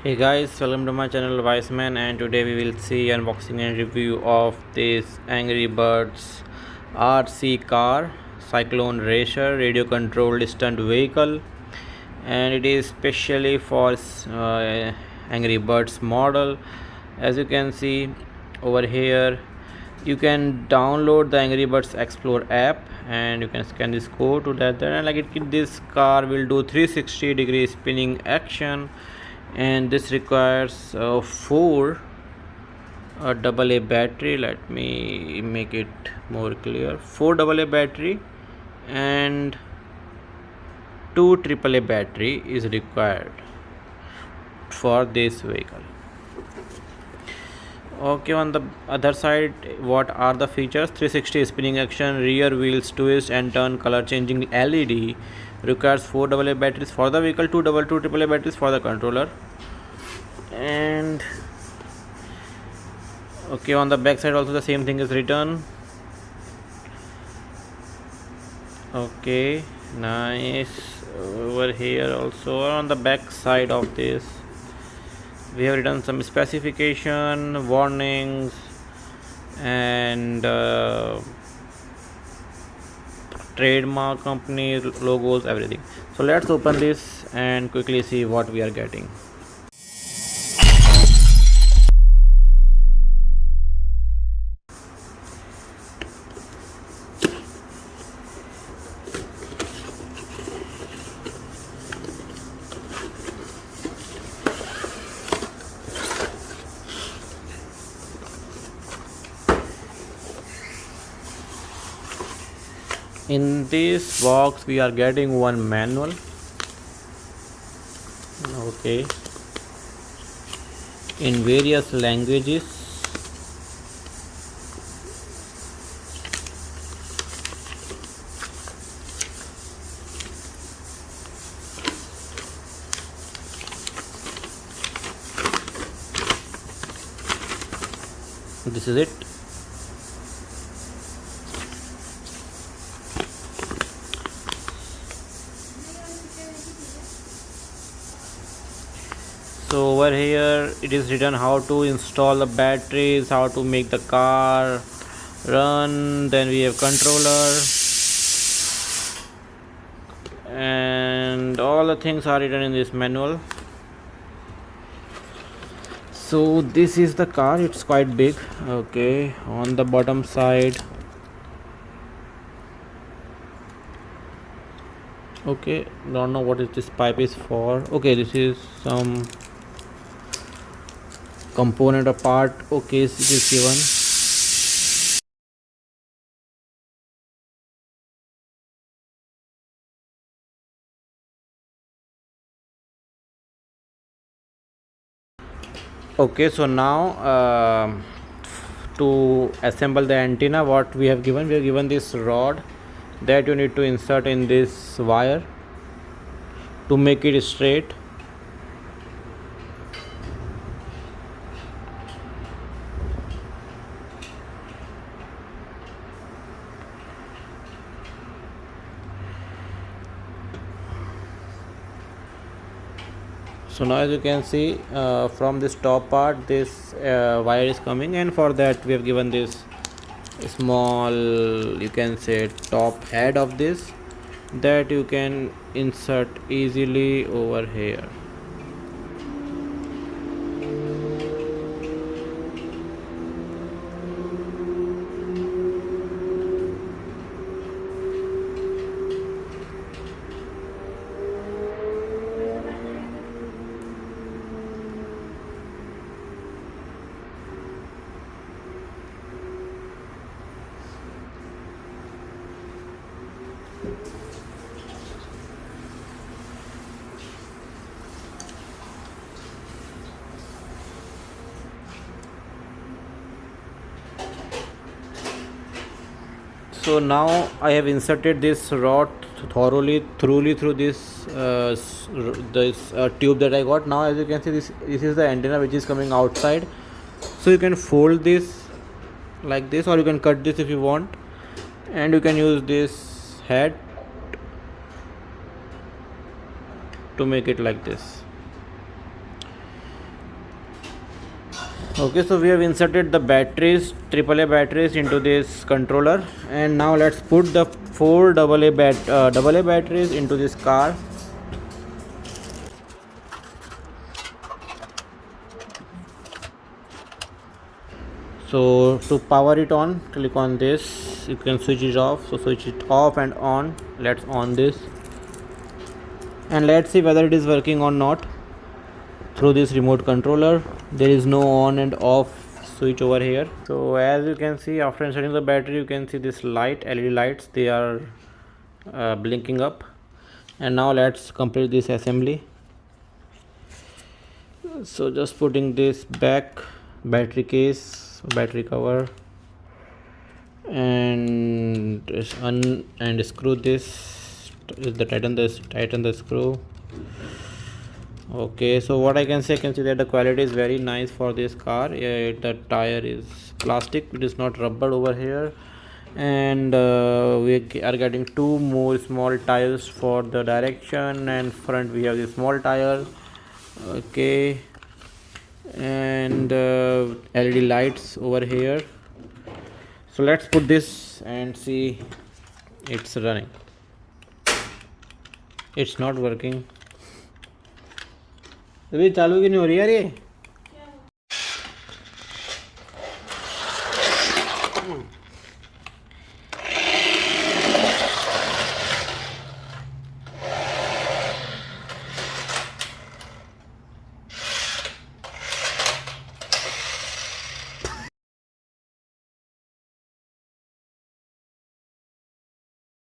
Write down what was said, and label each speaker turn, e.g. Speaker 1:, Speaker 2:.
Speaker 1: Hey guys, welcome to my channel Wiseman, and today we will see unboxing and review of this Angry Birds RC car Cyclone Racer radio controlled stunt vehicle, and it is specially for Angry Birds model. As you can see over here, you can download the Angry Birds Explore app and you can scan this code to that and this car will do 360-degree spinning action, and this requires four AA battery. Let me make it more clear. Four AA battery and two AAA battery is required for this vehicle. Okay, on the other side, what are the features? 360 spinning action, rear wheels twist and turn color changing LED, requires 4 AA batteries for the vehicle, 2 AAA batteries for the controller. And okay, on the back side also the same thing is written. Okay, nice. Over here also on the back side of this we have written some specification, warnings, and trademark company logos, everything. So let's open this and quickly see what we are getting. In this box we are getting one manual. Okay, in various languages. This is it. So over here it is written how to install the batteries, how to make the car run. Then we have controller and all the things are written in this manual. So this is the car, it's quite big. Okay, on the bottom side, okay, don't know what is this pipe is for. Okay, this is some component or part. Okay, it is given. Okay, so now to assemble the antenna, what we have given this rod that you need to insert in this wire to make it straight. So now as you can see, from this top part this wire is coming, and for that we have given this small, you can say, top head of this that you can insert easily over here. So now I have inserted this rod thoroughly through this tube that I got. Now as you can see, this is the antenna which is coming outside. So you can fold this like this, or you can cut this if you want, and you can use this head to make it like this. Okay, so we have inserted the batteries, AAA batteries into this controller, and now let's put the four AA batteries into this car. So to power it on, click on this. You can switch it off. So switch it off and on. Let's on this, and let's see whether it is working or not through this remote controller. There is no on and off switch over here. So as you can see, after inserting the battery, you can see this light, LED lights, they are blinking up. And now let's complete this assembly. So just putting this back, battery case, battery cover, and screw this. Tighten the screw. Okay, so what I can see that the quality is very nice for this car. The tire is plastic, it is not rubber over here, and we are getting two more small tires for the direction, and front we have the small tire. Okay, and LED lights over here. So let's put this and see. It's running. It's not working. अभी चालू क्यों नहीं हो रही यार ये?